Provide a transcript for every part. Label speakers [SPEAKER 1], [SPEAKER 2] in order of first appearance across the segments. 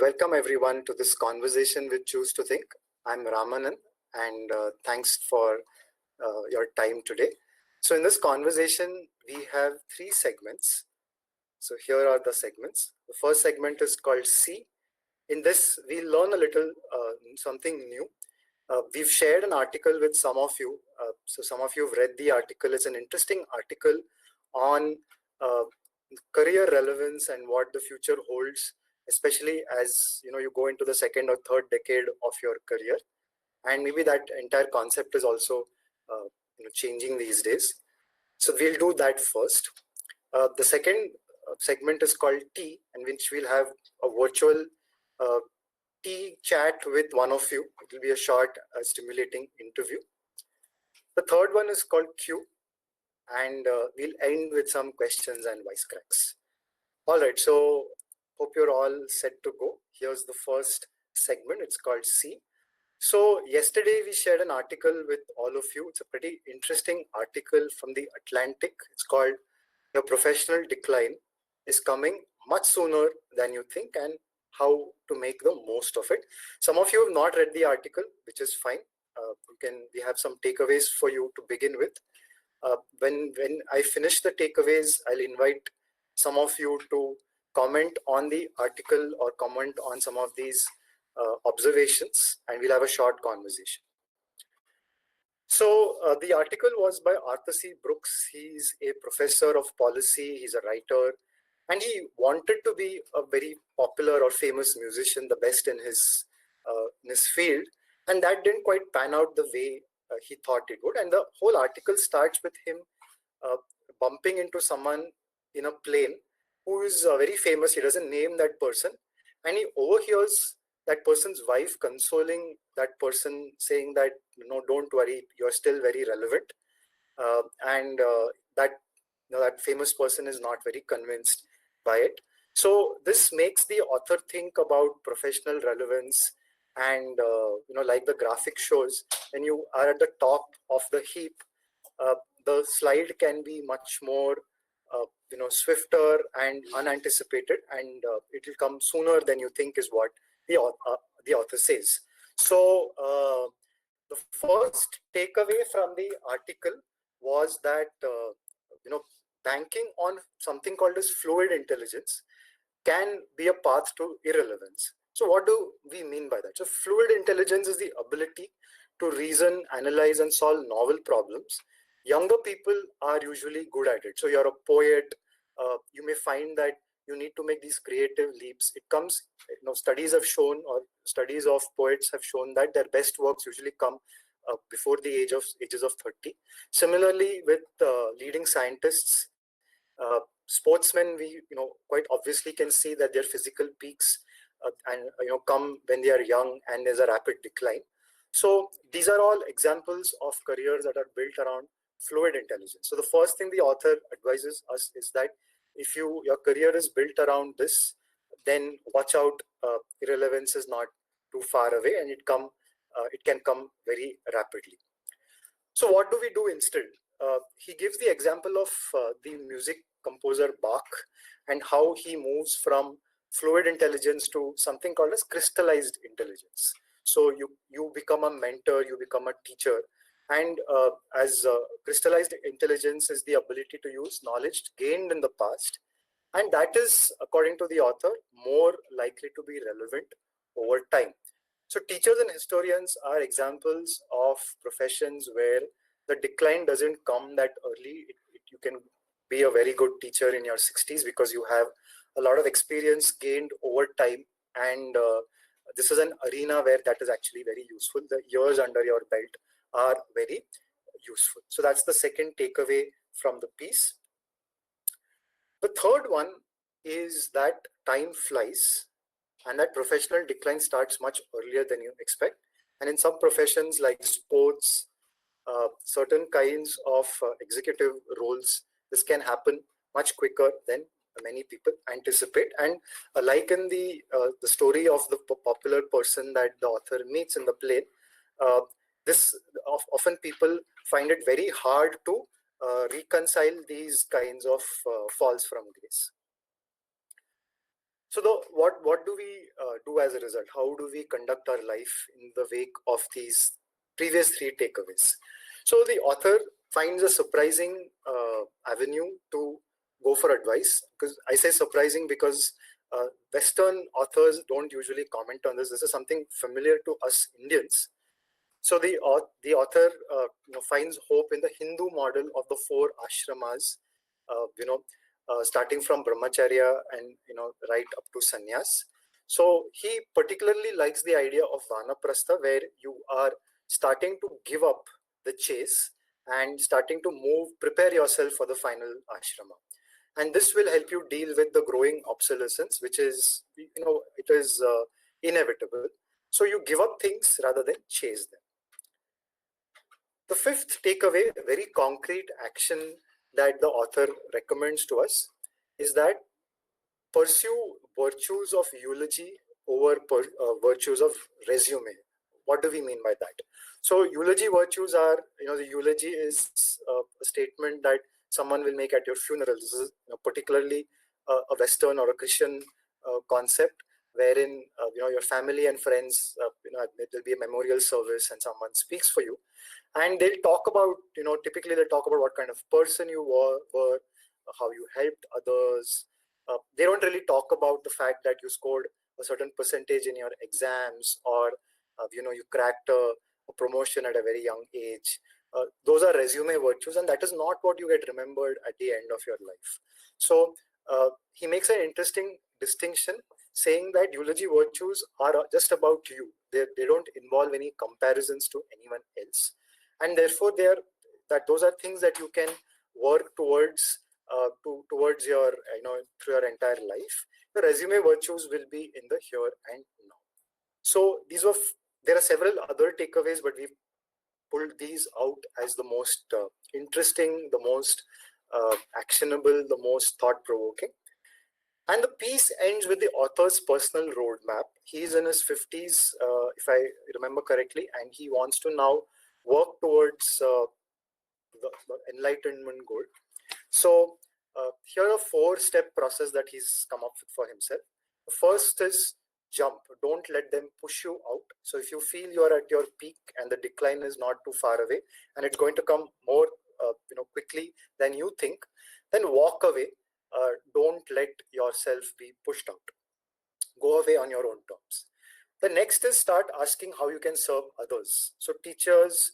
[SPEAKER 1] Welcome everyone to this conversation with Choose to Think. I'm Ramanan, and thanks for your time today. So in this conversation, we have three segments. So here are the segments. The first segment is called C. In this, we learn a little something new. We've shared an article with some of you. So some of you have read the article. It's an interesting article on career relevance and what the future holds, especially as you go into the second or third decade of your career. And maybe that entire concept is also changing these days. So we'll do that first. The second segment is called T, in which we'll have a virtual T chat with one of you. It will be a short, stimulating interview. The third one is called Q, and we'll end with some questions and wisecracks. All right, so hope you're all set to go. Here's the first segment. It's called C. So yesterday we shared an article with all of you. It's a pretty interesting article from the Atlantic. It's called "Your Professional Decline is Coming Much Sooner Than You Think and How to Make the Most of It." Some of you have not read the article, which is fine. We have some takeaways for you to begin with. When I finish the takeaways, I'll invite some of you to comment on the article or comment on some of these observations, and we'll have a short conversation. So the article was by Arthur C. Brooks. He's a professor of policy, he's a writer, and he wanted to be a very popular or famous musician, the best in his field, and that didn't quite pan out the way he thought it would. And the whole article starts with him bumping into someone in a plane who is very famous. He doesn't name that person, and he overhears that person's wife consoling that person, saying that, no, don't worry, you're still very relevant. That famous person is not very convinced by it. So this makes the author think about professional relevance, and like the graphic shows, when you are at the top of the heap, the slide can be much more swifter and unanticipated, and it will come sooner than you think, is what the author says. So the first takeaway from the article was that banking on something called as fluid intelligence can be a path to irrelevance. So what do we mean by that? So fluid intelligence is the ability to reason, analyze, and solve novel problems. Younger people are usually good at it. So you're a poet, you may find that you need to make these creative leaps. It comes, studies have shown, or studies of poets have shown, that their best works usually come before the ages of 30. Similarly, with leading scientists, sportsmen, we quite obviously can see that their physical peaks come when they are young, and there's a rapid decline. So these are all examples of careers that are built around fluid intelligence. So the first thing the author advises us is that if your career is built around this, then watch out. Irrelevance is not too far away, and it can come very rapidly. So what do we do instead? He gives the example of the music composer Bach, and how he moves from fluid intelligence to something called as crystallized intelligence. So you become a mentor, you become a teacher, and as crystallized intelligence is the ability to use knowledge gained in the past, and that is, according to the author, more likely to be relevant over time. So teachers and historians are examples of professions where the decline doesn't come that early. You can be a very good teacher in your 60s because you have a lot of experience gained over time, and this is an arena where that is actually very useful. The years under your belt are very useful. So that's the second takeaway from the piece. The third one is that time flies, and that professional decline starts much earlier than you expect. And in some professions like sports, certain kinds of executive roles, this can happen much quicker than many people anticipate. And like in the story of the popular person that the author meets in the play, often people find it very hard to reconcile these kinds of falls from grace. So what do we do as a result? How do we conduct our life in the wake of these previous three takeaways? So the author finds a surprising avenue to go for advice. Because I say surprising because Western authors don't usually comment on this. This is something familiar to us Indians. So the author finds hope in the Hindu model of the four ashramas, starting from brahmacharya and right up to sannyas. So he particularly likes the idea of vanaprastha, where you are starting to give up the chase and starting to prepare yourself for the final ashrama. And this will help you deal with the growing obsolescence, which is it is inevitable. So you give up things rather than chase them. The fifth takeaway, very concrete action that the author recommends to us, is that pursue virtues of eulogy over virtues of resume. What do we mean by that? So eulogy virtues are, the eulogy is a statement that someone will make at your funeral. This is particularly a Western or a Christian concept, wherein your family and friends, there'll be a memorial service and someone speaks for you, and they'll talk about, typically they'll talk about what kind of person you were, how you helped others. They don't really talk about the fact that you scored a certain percentage in your exams, or you cracked a promotion at a very young age. Those are resume virtues, and that is not what you get remembered at the end of your life. So he makes an interesting distinction, saying that eulogy virtues are just about you. They don't involve any comparisons to anyone else, and therefore those are things that you can work towards towards your through your entire life. The resume virtues will be in the here and now. So there are several other takeaways, but we've pulled these out as the most interesting, the most actionable, the most thought-provoking. And the piece ends with the author's personal roadmap. He's in his 50s, if I remember correctly, and he wants to now work towards the enlightenment goal. So here are a 4-step process that he's come up with for himself. The first is jump. Don't let them push you out. So if you feel you're at your peak and the decline is not too far away, and it's going to come more quickly than you think, then walk away. Don't let yourself be pushed out. Go away on your own terms. The next is start asking how you can serve others. So teachers,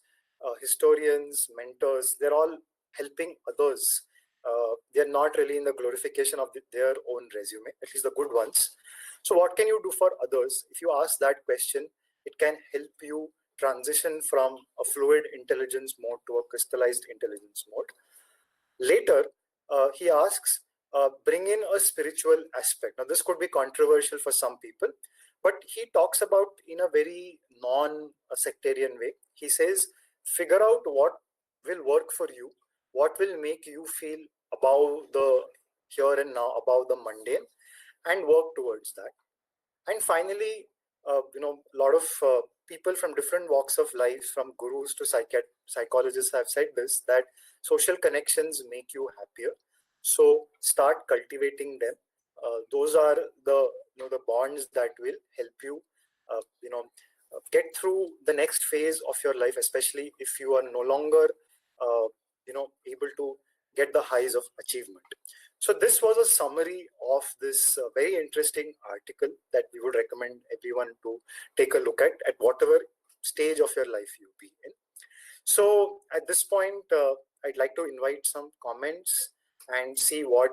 [SPEAKER 1] historians, mentors, they're all helping others. They're not really in the glorification of their own resume, at least the good ones. So what can you do for others? If you ask that question, it can help you transition from a fluid intelligence mode to a crystallized intelligence mode. Later, he asks, bring in a spiritual aspect. Now, this could be controversial for some people, but he talks about in a very non-sectarian way. He says, figure out what will work for you, what will make you feel above the here and now, above the mundane, and work towards that. And finally, a lot of people from different walks of life, from gurus to psychologists, have said this, that social connections make you happier. So start cultivating them. Those are the bonds that will help you, get through the next phase of your life, especially if you are no longer, able to get the highs of achievement. So this was a summary of this very interesting article that we would recommend everyone to take a look at whatever stage of your life you be in. So at this point, I'd like to invite some comments and see what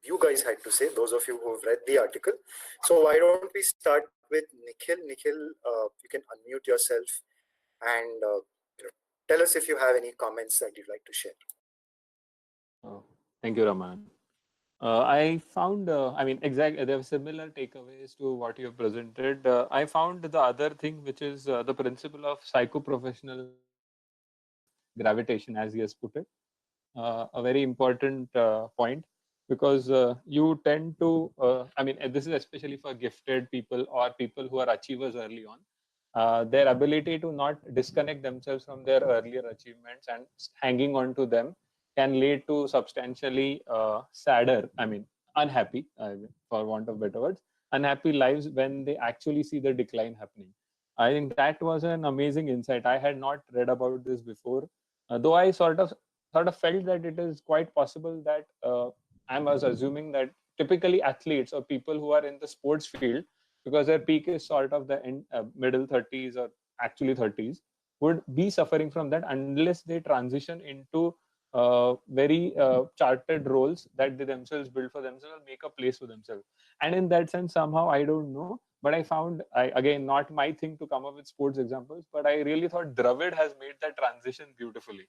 [SPEAKER 1] you guys had to say, those of you who have read the article. So why don't we start with Nikhil? Nikhil, you can unmute yourself and tell us if you have any comments that you'd like to share.
[SPEAKER 2] Thank you, Raman. I found, there were similar takeaways to what you have presented. I found the other thing, which is the principle of psychoprofessional gravitation, as he has put it, a very important point, because you tend to, this is especially for gifted people or people who are achievers early on. Their ability to not disconnect themselves from their earlier achievements and hanging on to them can lead to substantially sadder, unhappy, for want of better words, unhappy lives when they actually see the decline happening. I think that was an amazing insight. I had not read about this before, though I sort of felt that it is quite possible that I was assuming that typically athletes or people who are in the sports field, because their peak is sort of the middle 30s or actually 30s, would be suffering from that unless they transition into very charted roles that they themselves build for themselves, make a place for themselves. And in that sense, somehow, I don't know, but I found, again, not my thing to come up with sports examples, but I really thought Dravid has made that transition beautifully.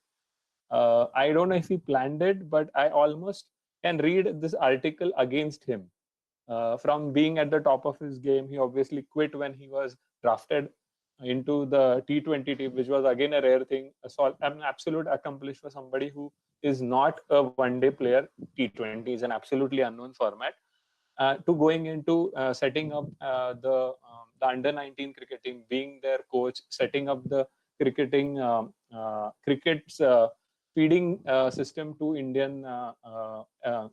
[SPEAKER 2] I don't know if he planned it, but I almost can read this article against him. From being at the top of his game, he obviously quit when he was drafted into the T20 team, which was again a rare thing, an absolute accomplishment for somebody who is not a one-day player. T20 is an absolutely unknown format. To going into setting up the under 19 cricket team, being their coach, setting up the cricket's feeding system to Indian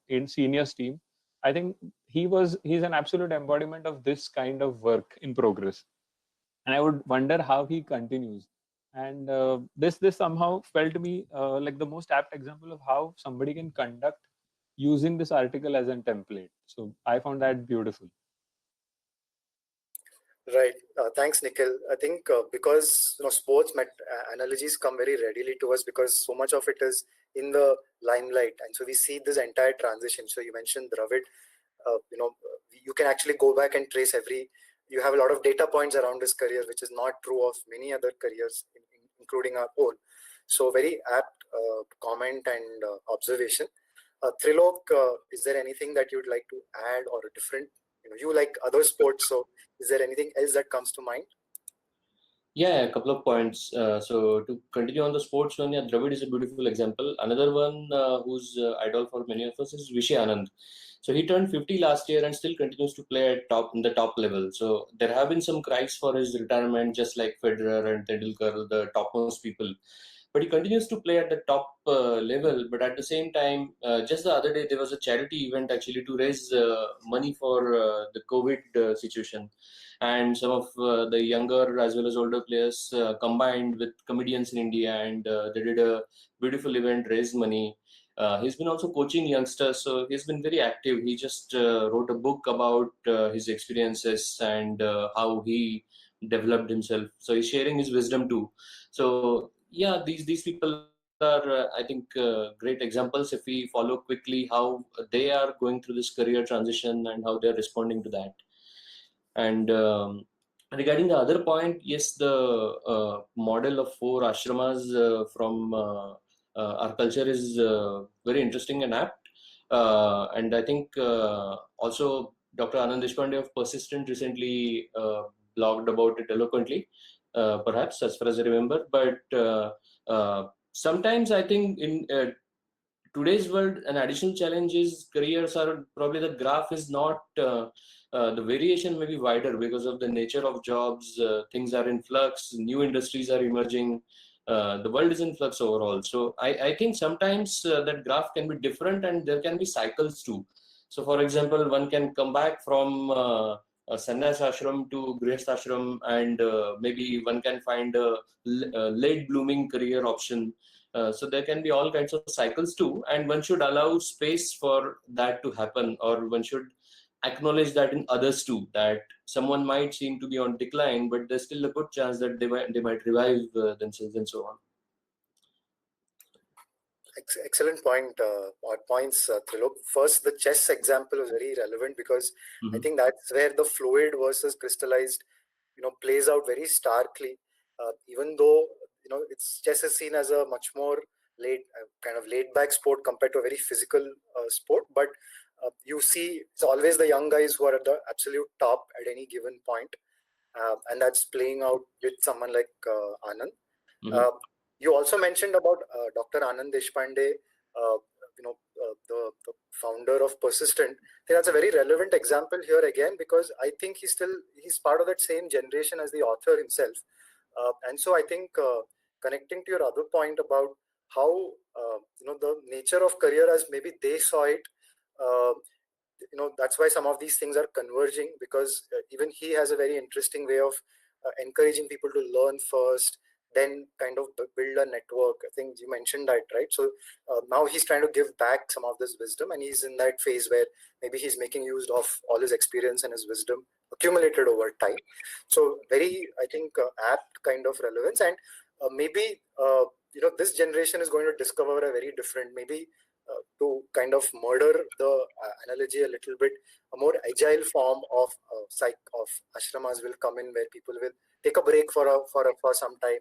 [SPEAKER 2] in seniors team. I think he's an absolute embodiment of this kind of work in progress, and I would wonder how he continues. And this somehow felt to me like the most apt example of how somebody can conduct using this article as a template. So I found that beautiful.
[SPEAKER 1] Right. Thanks, Nikhil. I think because sports analogies come very readily to us because so much of it is in the limelight, and so we see this entire transition. So you mentioned Dravid. You can actually go back and trace every. You have a lot of data points around his career, which is not true of many other careers, including our own. So very apt comment and observation. Trilok, is there anything that you'd like to add or a different? You like other sports, so is there anything else that comes to mind?
[SPEAKER 3] Yeah, a couple of points. So to continue on the sports one, yeah, Dravid is a beautiful example. Another one who's idol for many of us is Anand. So he turned 50 last year and still continues to play at in the top level. So there have been some cries for his retirement, just like Federer and Tendulkar, the topmost people. But he continues to play at the top level. But at the same time, just the other day there was a charity event actually to raise money for the COVID situation, and some of the younger as well as older players combined with comedians in India, and they did a beautiful event, raised money. He's been also coaching youngsters, so he's been very active. He just wrote a book about his experiences and how he developed himself. So he's sharing his wisdom too. So yeah, these people are I think great examples if we follow quickly how they are going through this career transition and how they're responding to that. And regarding the other point, yes, the model of four ashramas from our culture is very interesting and apt. And I think also Dr. Anand Deshpande of Persistent recently blogged about it eloquently, perhaps as far as I remember. But sometimes I think in today's world, an additional challenge is careers are probably the graph is not the variation may be wider because of the nature of jobs. Things are in flux, new industries are emerging. The world is in flux overall. So I think sometimes that graph can be different and there can be cycles too. So for example, one can come back from a sannyas ashram to grihast ashram, and maybe one can find a late blooming career option. So there can be all kinds of cycles too, and one should allow space for that to happen, or one should acknowledge that in others too, that someone might seem to be on decline, but there's still a good chance that they might revive themselves and so on.
[SPEAKER 1] Excellent point or points, Trilok. First, the chess example is very relevant because I think that's where the fluid versus crystallized, plays out very starkly. Even though it's chess is seen as a much more kind of laid back sport compared to a very physical sport, but you see it's always the young guys who are at the absolute top at any given point, and that's playing out with someone like Anand. You also mentioned about Dr. Anand Deshpande, the founder of Persistent. I think that's a very relevant example here again because I think he's part of that same generation as the author himself. And so I think connecting to your other point about how the nature of career as maybe they saw it, that's why some of these things are converging, because even he has a very interesting way of encouraging people to learn first, then kind of build a network. I think you mentioned that, right? So now he's trying to give back some of this wisdom, and he's in that phase where maybe he's making use of all his experience and his wisdom accumulated over time. So very, I think, apt kind of relevance. And maybe this generation is going to discover a very different, maybe to kind of murder the analogy a little bit, a more agile form of of ashramas will come in, where people will take a break for some time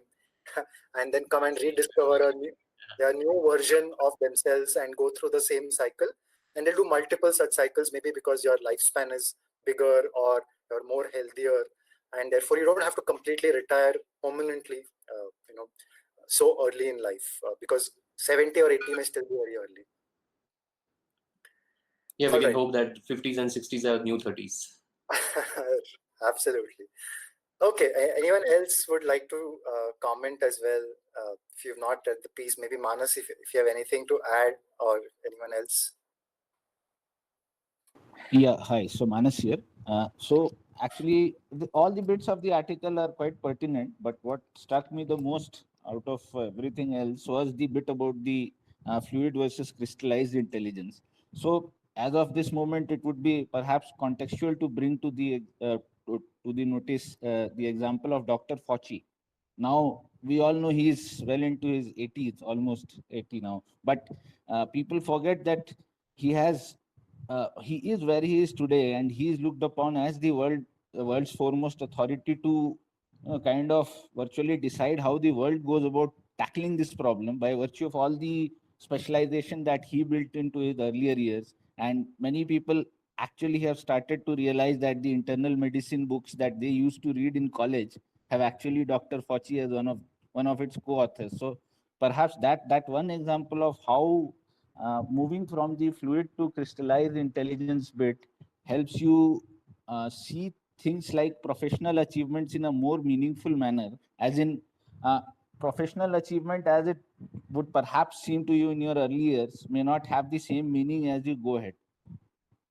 [SPEAKER 1] and then come and rediscover a new version of themselves and go through the same cycle. And they'll do multiple such cycles, maybe because your lifespan is bigger or you're more healthier, and therefore you don't have to completely retire permanently, so early in life, because 70 or 80 may still be very early.
[SPEAKER 3] Yeah, we
[SPEAKER 1] All
[SPEAKER 3] can
[SPEAKER 1] right.
[SPEAKER 3] hope that 50s and 60s are new 30s.
[SPEAKER 1] Absolutely. Okay, anyone else would like to comment as well? If you've not read the piece, maybe Manas, if you have anything to add, or anyone else.
[SPEAKER 4] Yeah, hi. So Manas here. So actually, all the bits of the article are quite pertinent, but what struck me the most out of everything else was the bit about the fluid versus crystallized intelligence. So as of this moment, it would be perhaps contextual to bring to the notice the example of Dr. Fauci. Now we all know he's well into his 80s, almost 80 now, but people forget that he is where he is today, and he is looked upon as the world's foremost authority to kind of virtually decide how the world goes about tackling this problem by virtue of all the specialization that he built into his earlier years. And many people actually have started to realize that the internal medicine books that they used to read in college have actually Dr. Fauci as one of its co-authors. So perhaps that one example of how moving from the fluid to crystallized intelligence bit helps you see things like professional achievements in a more meaningful manner, as in professional achievement as it would perhaps seem to you in your early years may not have the same meaning as you go ahead.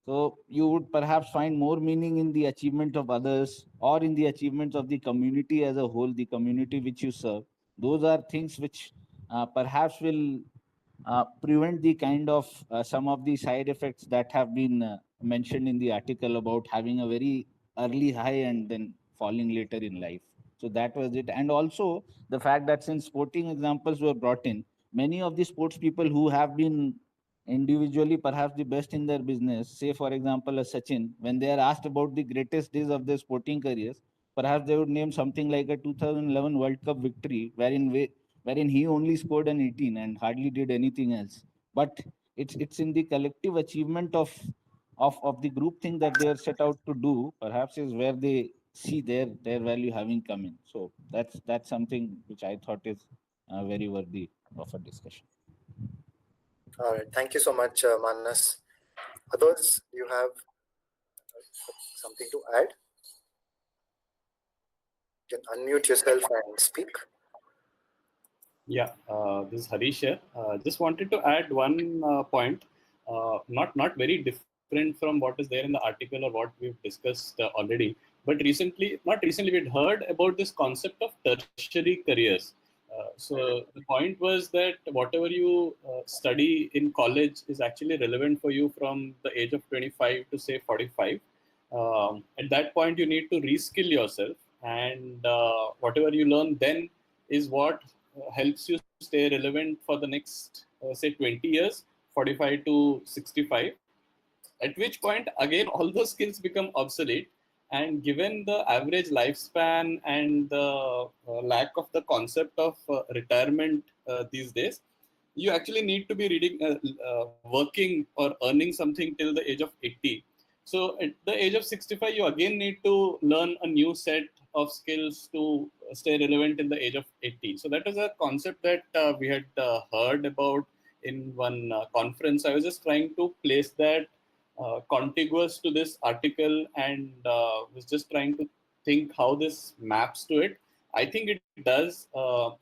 [SPEAKER 4] So you would perhaps find more meaning in the achievement of others or in the achievements of the community as a whole, the community which you serve. Those are things which perhaps will prevent the kind of some of the side effects that have been mentioned in the article about having a very early high and then falling later in life. So that was it. And also the fact that since sporting examples were brought in, many of the sports people who have been individually perhaps the best in their business, say for example a Sachin, when they are asked about the greatest days of their sporting careers, perhaps they would name something like a 2011 World Cup victory wherein he only scored an 18 and hardly did anything else. But it's in the collective achievement of the group thing that they are set out to do, perhaps is where they see their value having come in. So that's something which I thought is very worthy of a discussion.
[SPEAKER 1] All right. Thank you so much, Manas. Others, do you have something to add? You can unmute yourself and speak.
[SPEAKER 5] Yeah, this is Harish here. Just wanted to add one point, not very different from what is there in the article or what we've discussed already. But not recently, we'd heard about this concept of tertiary careers. So the point was that whatever you study in college is actually relevant for you from the age of 25 to say 45. At that point, you need to reskill yourself, and whatever you learn then is what helps you stay relevant for the next, say, 20 years, 45 to 65. At which point, again, all those skills become obsolete. And given the average lifespan and the lack of the concept of retirement these days, you actually need to be working or earning something till the age of 80. So at the age of 65, you again need to learn a new set of skills to stay relevant in the age of 80. So that was a concept that we had heard about in one conference. I was just trying to place that contiguous to this article and was just trying to think how this maps to it. I think it does,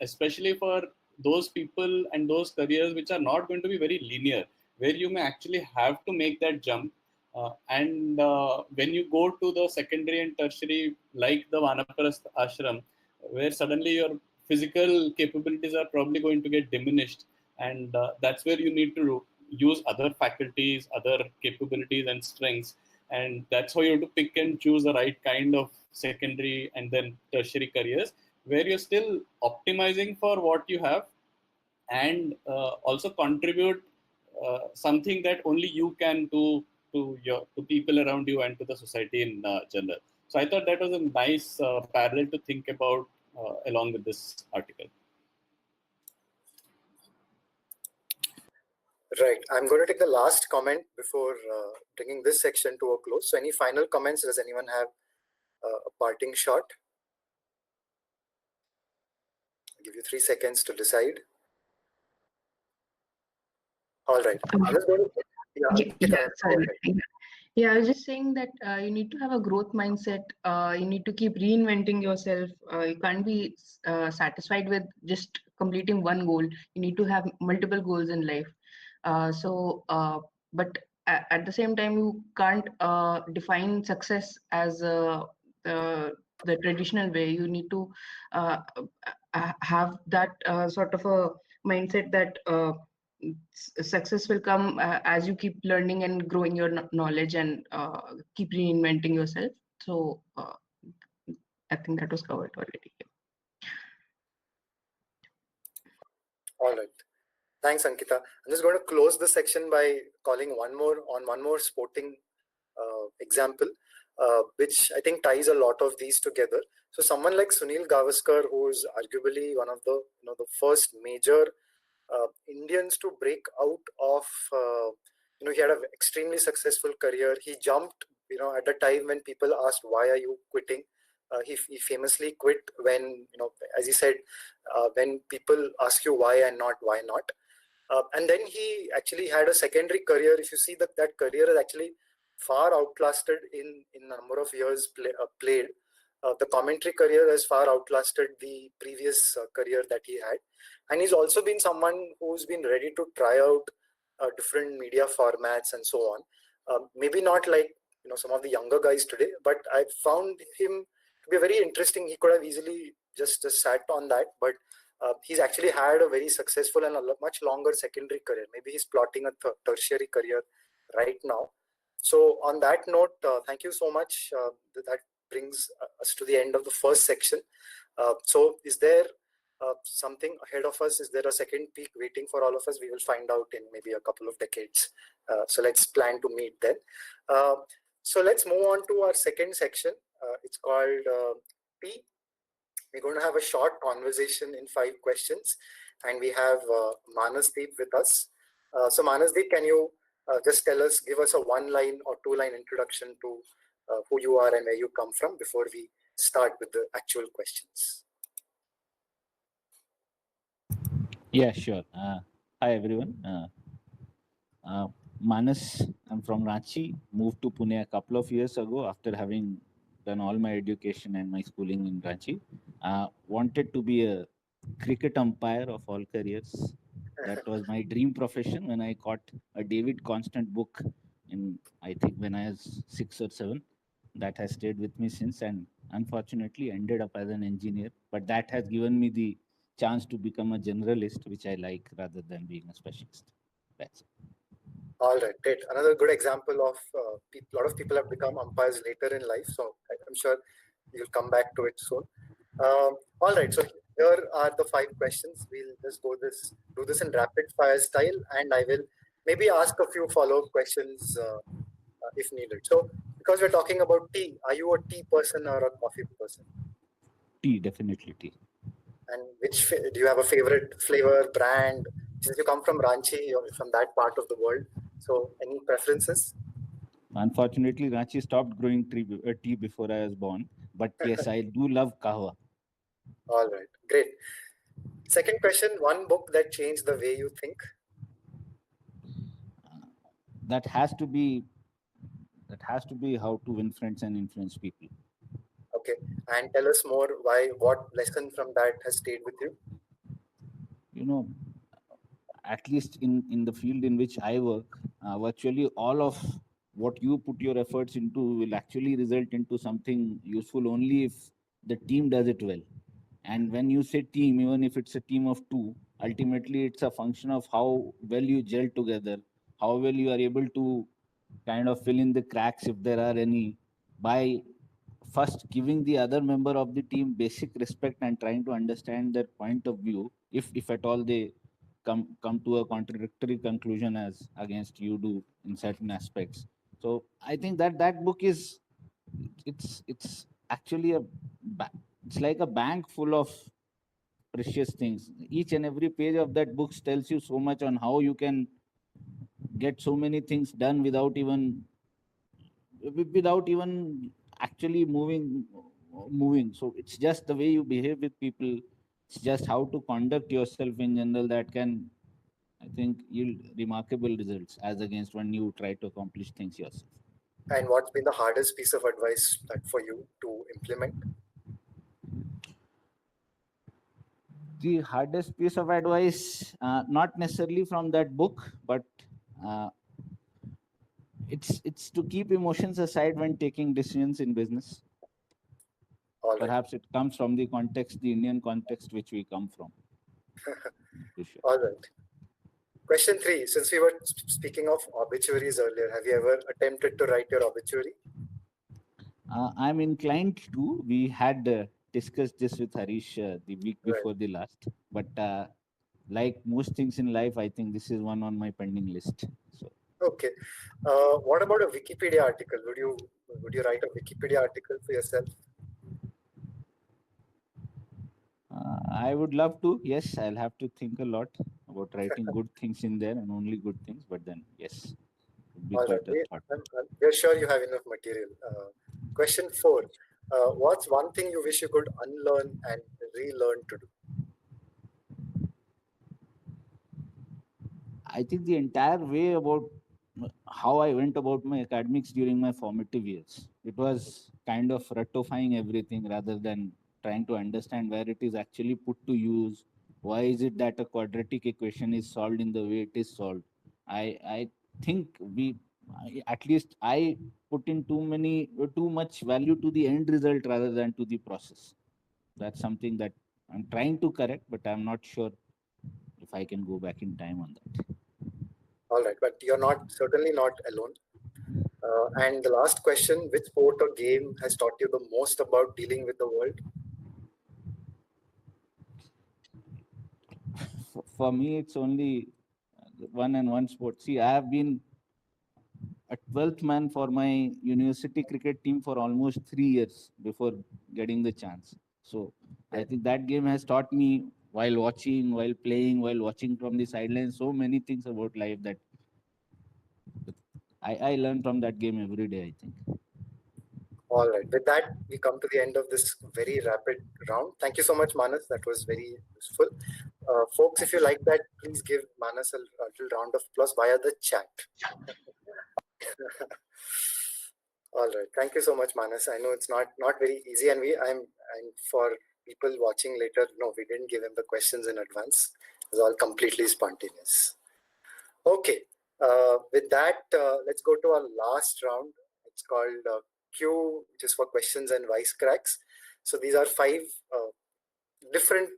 [SPEAKER 5] especially for those people and those careers which are not going to be very linear, where you may actually have to make that jump. When you go to the secondary and tertiary, like the Vanaprastha ashram, where suddenly your physical capabilities are probably going to get diminished, and that's where you need to use other faculties, other capabilities and strengths, and that's how you have to pick and choose the right kind of secondary and then tertiary careers, where you're still optimizing for what you have, and also contribute something that only you can do to people around you and to the society in general. So I thought that was a nice parallel to think about along with this article.
[SPEAKER 1] Right. I'm going to take the last comment before bringing this section to a close. So any final comments? Does anyone have a parting shot? I'll give you 3 seconds to decide. All right. I'm just going to,
[SPEAKER 6] Sorry. Yeah, I was just saying that you need to have a growth mindset. You need to keep reinventing yourself. You can't be satisfied with just completing one goal. You need to have multiple goals in life. But at the same time, you can't define success as the traditional way. You need to have that sort of a mindset that success will come as you keep learning and growing your knowledge and keep reinventing yourself. So I think that was covered already.
[SPEAKER 1] all right. Thanks, Ankita. I'm just going to close the section by calling one more sporting example, which I think ties a lot of these together. So someone like Sunil Gavaskar, who is arguably one of the the first major Indians to break out of he had an extremely successful career. He jumped at the time when people asked, why are you quitting? He famously quit when as he said, when people ask you why and not why not. And then he actually had a secondary career. If you see that career is actually far outlasted in number of years played. The commentary career has far outlasted the previous career that he had. And he's also been someone who's been ready to try out different media formats and so on. Maybe not like some of the younger guys today, but I found him to be very interesting. He could have easily just sat on that, but he's actually had a very successful and a much longer secondary career. Maybe he's plotting a tertiary career right now. So on that note, thank you so much. That brings us to the end of the first section. So is there something ahead of us? Is there a second peak waiting for all of us? We will find out in maybe a couple of decades. So let's plan to meet then. So let's move on to our second section. It's called P. We're going to have a short conversation in 5 questions, and we have Manasdeep with us. So Manasdeep, can you just give us a 1-line or 2-line introduction to who you are and where you come from before we start with the actual questions?
[SPEAKER 4] Yeah, sure. Hi, everyone. Manas, I'm from Ranchi, moved to Pune a couple of years ago after having done all my education and my schooling in Ranchi. Wanted to be a cricket umpire of all careers. That was my dream profession when I caught a David Constant book I think when I was 6 or 7. That has stayed with me since, and unfortunately ended up as an engineer. But that has given me the chance to become a generalist, which I like rather than being a specialist. That's it.
[SPEAKER 1] All right, great. Another good example of a lot of people have become umpires later in life. So I'm sure you'll come back to it soon. All right, so here are the 5 questions. We'll just do this in rapid fire style, and I will maybe ask a few follow-up questions if needed. So because we're talking about tea, are you a tea person or a coffee person?
[SPEAKER 4] Tea, definitely tea.
[SPEAKER 1] And do you have a favorite flavor, brand? Since you come from Ranchi, you're from that part of the world. So any preferences?
[SPEAKER 4] Unfortunately, Ranchi stopped growing tea before I was born. But yes, I do love kahwa.
[SPEAKER 1] All right, great. Second question, one book that changed the way you think?
[SPEAKER 4] That has to be How to Win Friends and Influence People.
[SPEAKER 1] Okay, and tell us more what lesson from that has stayed with you?
[SPEAKER 4] At least in the field in which I work, virtually all of what you put your efforts into will actually result into something useful only if the team does it well. And when you say team, even if it's a team of two, ultimately it's a function of how well you gel together, how well you are able to kind of fill in the cracks if there are any, by first giving the other member of the team basic respect and trying to understand their point of view, if at all they come to a contradictory conclusion as against you do in certain aspects. So I think that book is, it's actually it's like a bank full of precious things. Each and every page of that book tells you so much on how you can get so many things done without even actually moving. So it's just the way you behave with people, it's just how to conduct yourself in general that can, I think, yield remarkable results as against when you try to accomplish things yourself.
[SPEAKER 1] And what's been the hardest piece of advice that for you to implement?
[SPEAKER 4] The hardest piece of advice, not necessarily from that book, but uh, it's to keep emotions aside when taking decisions in business.
[SPEAKER 1] All right.
[SPEAKER 4] Perhaps it comes from the context, the Indian context which we come from. Sure.
[SPEAKER 1] All right. Question 3. Since we were speaking of obituaries earlier, have you ever attempted to write your obituary?
[SPEAKER 4] I'm inclined to. We had discussed this with Harish the week
[SPEAKER 1] Right.
[SPEAKER 4] before the last, but like most things in life, I think this is one on my pending list. So
[SPEAKER 1] Okay. What about a Wikipedia article? Would you write a Wikipedia article for yourself?
[SPEAKER 4] I would love to. Yes, I'll have to think a lot about writing good things in there and only good things. But then, yes, would be
[SPEAKER 1] All
[SPEAKER 4] quite
[SPEAKER 1] right.
[SPEAKER 4] a thought.
[SPEAKER 1] We're sure you have enough material. Question 4. What's one thing you wish you could unlearn and relearn to do?
[SPEAKER 4] I think the entire way about how I went about my academics during my formative years, it was kind of ratifying everything rather than trying to understand where it is actually put to use. Why is it that a quadratic equation is solved in the way it is solved? I think at least I put in too much value to the end result rather than to the process. That's something that I'm trying to correct, but I'm not sure if I can go back in time on that.
[SPEAKER 1] All right. But you're certainly not alone. And the last question, which sport or game has taught you the most about dealing with the world?
[SPEAKER 4] For me, it's only one and one sport. See, I have been a 12th man for my university cricket team for almost 3 years before getting the chance. So I think that game has taught me while watching, while playing, while watching from the sidelines, so many things about life that I learn from that game every day, I think.
[SPEAKER 1] All right. With that, we come to the end of this very rapid round. Thank you so much, Manas. That was very useful. Folks, if you like that, please give Manas a little round of applause via the chat. All right. Thank you so much, Manas. I know it's not very easy, and I'm for people watching later. No, we didn't give him the questions in advance. It was all completely spontaneous. Okay. With that, let's go to our last round. It's called Q, which is for questions and wisecracks. So these are 5 different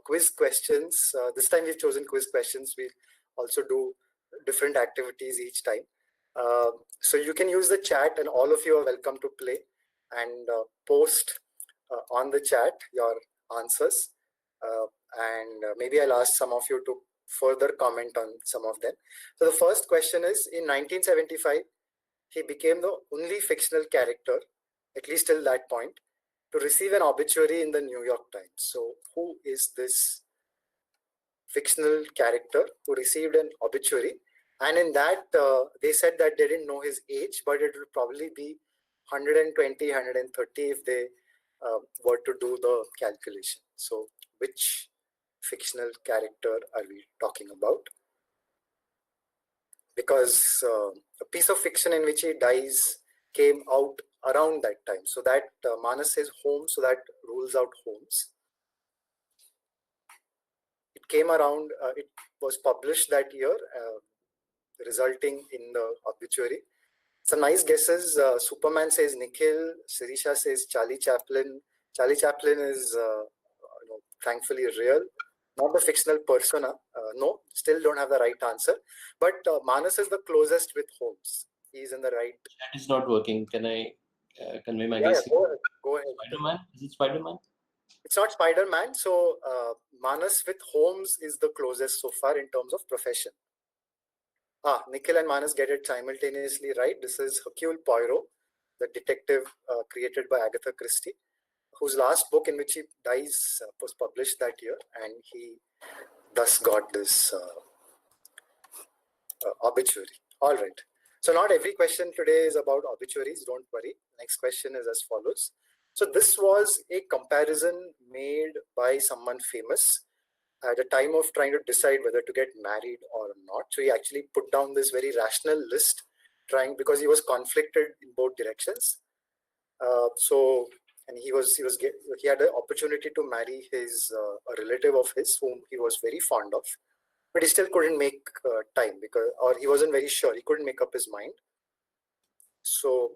[SPEAKER 1] quiz questions. This time we've chosen quiz questions. We also do different activities each time. So you can use the chat, and all of you are welcome to play and post on the chat your answers. And maybe I'll ask some of you to further comment on some of them. So the first question is, in 1975, he became the only fictional character, at least till that point, to receive an obituary in the New York Times. So who is this fictional character who received an obituary? And in that, they said that they didn't know his age, but it would probably be 120, 130 if they were to do the calculation. So which fictional character are we talking about? Because a piece of fiction in which he dies came out around that time. So that Manas says Holmes, so that rules out Holmes. It came around, it was published that year, resulting in the obituary. Some nice guesses. Superman says Nikhil. Sirisha says Charlie Chaplin. Charlie Chaplin is, thankfully real, not a fictional persona. No, still don't have the right answer. But Manas is the closest with Holmes. He's in the right.
[SPEAKER 3] Chat is not working. Can I convey my
[SPEAKER 1] Yeah,
[SPEAKER 3] guess?
[SPEAKER 1] go ahead. Go ahead.
[SPEAKER 3] Spider-Man? Is it Spider-Man?
[SPEAKER 1] It's not Spider-Man. So Manas with Holmes is the closest so far in terms of profession. Nikhil and Manas get it simultaneously right. This is Hercule Poirot, the detective created by Agatha Christie, whose last book in which he dies was published that year, and he thus got this obituary. All right. So not every question today is about obituaries. Don't worry. Next question is as follows. So this was a comparison made by someone famous at the time of trying to decide whether to get married or not. So he actually put down this very rational list, because he was conflicted in both directions. And he had an opportunity to marry a relative of his whom he was very fond of, but he still couldn't make time or he wasn't very sure. He couldn't make up his mind. So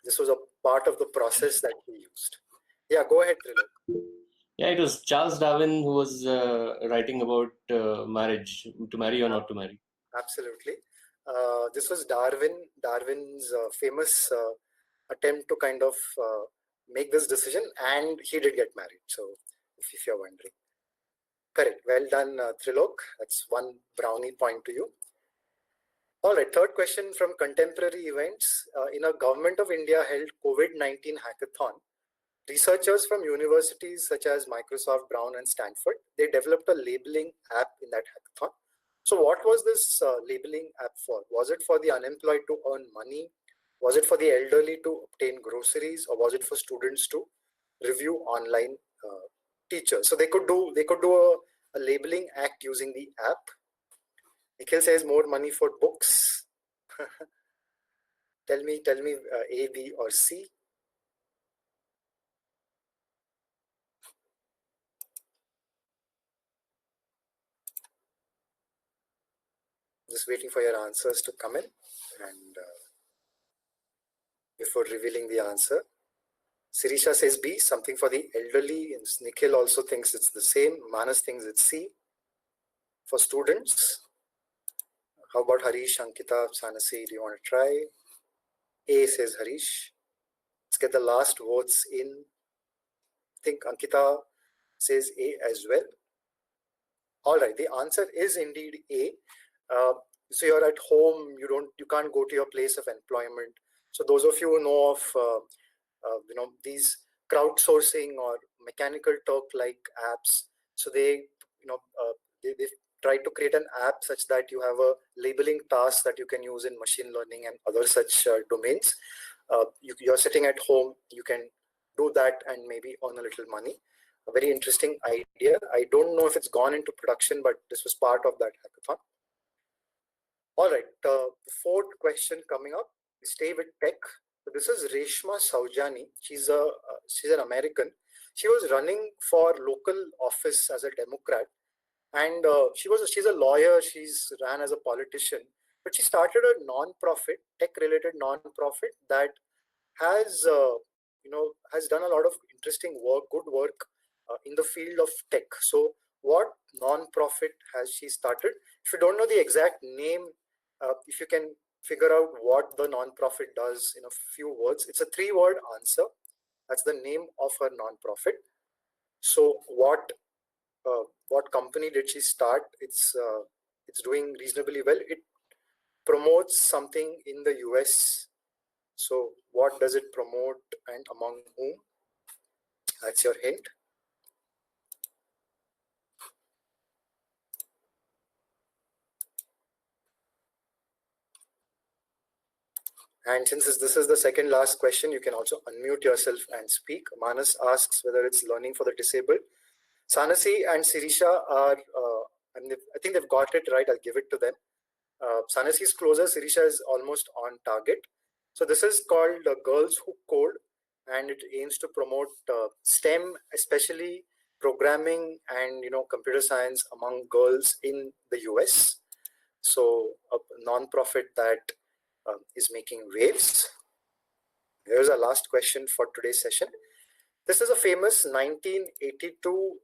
[SPEAKER 1] this was a part of the process that he used. Yeah, go ahead, Trilok.
[SPEAKER 3] Yeah, it was Charles Darwin who was writing about marriage, to marry or not to marry.
[SPEAKER 1] Absolutely. This was Darwin's famous attempt to kind of make this decision, and he did get married. So if you're wondering. Correct. Well done, Trilok. That's one brownie point to you. All right. Third question from contemporary events. In a Government of India held COVID-19 hackathon, researchers from universities such as Microsoft, Brown, and Stanford, they developed a labeling app in that hackathon. So what was this labeling app for? Was it for the unemployed to earn money? Was it for the elderly to obtain groceries? Or was it for students to review online teachers? So they could do a labeling act using the app. Nikhil says more money for books. tell me A, B, or C. Just waiting for your answers to come in, and before revealing the answer. Sirisha says B, something for the elderly, and Nikhil also thinks it's the same. Manas thinks it's C, for students. How about Harish, Ankita, Sanasi? Do you want to try? A, says Harish. Let's get the last votes in. I think Ankita says A as well. All right, the answer is indeed A. So you're at home, you can't go to your place of employment. So those of you who know of these crowdsourcing or Mechanical Turk-like apps, so they try to create an app such that you have a labeling task that you can use in machine learning and other such domains. You're sitting at home, you can do that and maybe earn a little money. A very interesting idea. I don't know if it's gone into production, but this was part of that hackathon. All right, the fourth question coming up. We stay with tech. So this is Reshma Saujani. She's an American. She was running for local office as a Democrat, and she's a lawyer. She's ran as a politician, but she started a non-profit, tech-related non-profit that has done a lot of interesting work, good work in the field of tech. So what non-profit has she started? If you don't know the exact name, if you can figure out what the non-profit does in a few words, it's a 3-word answer. That's the name of her non-profit. So what company did she start? It's doing reasonably well. It promotes something in the US. So what does it promote and among whom? That's your hint. And since this is the second last question, you can also unmute yourself and speak. Manas asks whether it's learning for the disabled. Sanasi and Sirisha are, I think they've got it right. I'll give it to them. Sanasi is closer. Sirisha is almost on target. So this is called Girls Who Code, and it aims to promote STEM, especially programming and computer science among girls in the US. So a non-profit that is making waves. Here's our last question for today's session. This is a famous 1982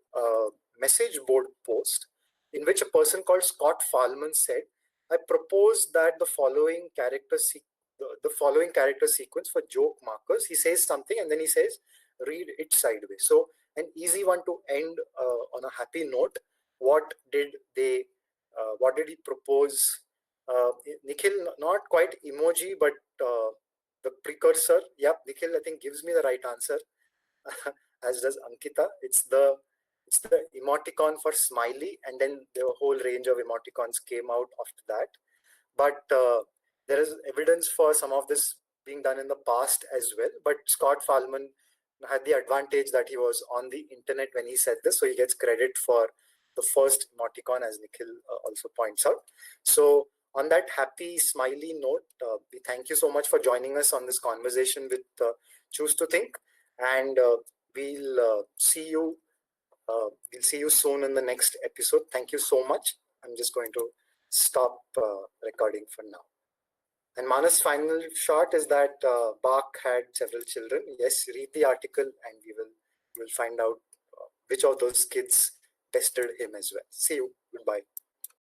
[SPEAKER 1] message board post in which a person called Scott Fahlman said, I propose that the following character sequence for joke markers. He says something and then he says, read it sideways. So an easy one to end on a happy note. What did he propose? Nikhil, not quite emoji, but the precursor. Yep, Nikhil, I think, gives me the right answer, as does Ankita. It's the emoticon for smiley, and then the whole range of emoticons came out after that. But there is evidence for some of this being done in the past as well. But Scott Fahlman had the advantage that he was on the internet when he said this, so he gets credit for the first emoticon, as Nikhil also points out. So on that happy, smiley note, we thank you so much for joining us on this conversation with Choose to Think, and we'll see you soon in the next episode. Thank you so much. I'm just going to stop recording for now. And Manas' final shot is that Bach had several children. Yes, read the article and we'll find out which of those kids tested him as well. See you. Goodbye.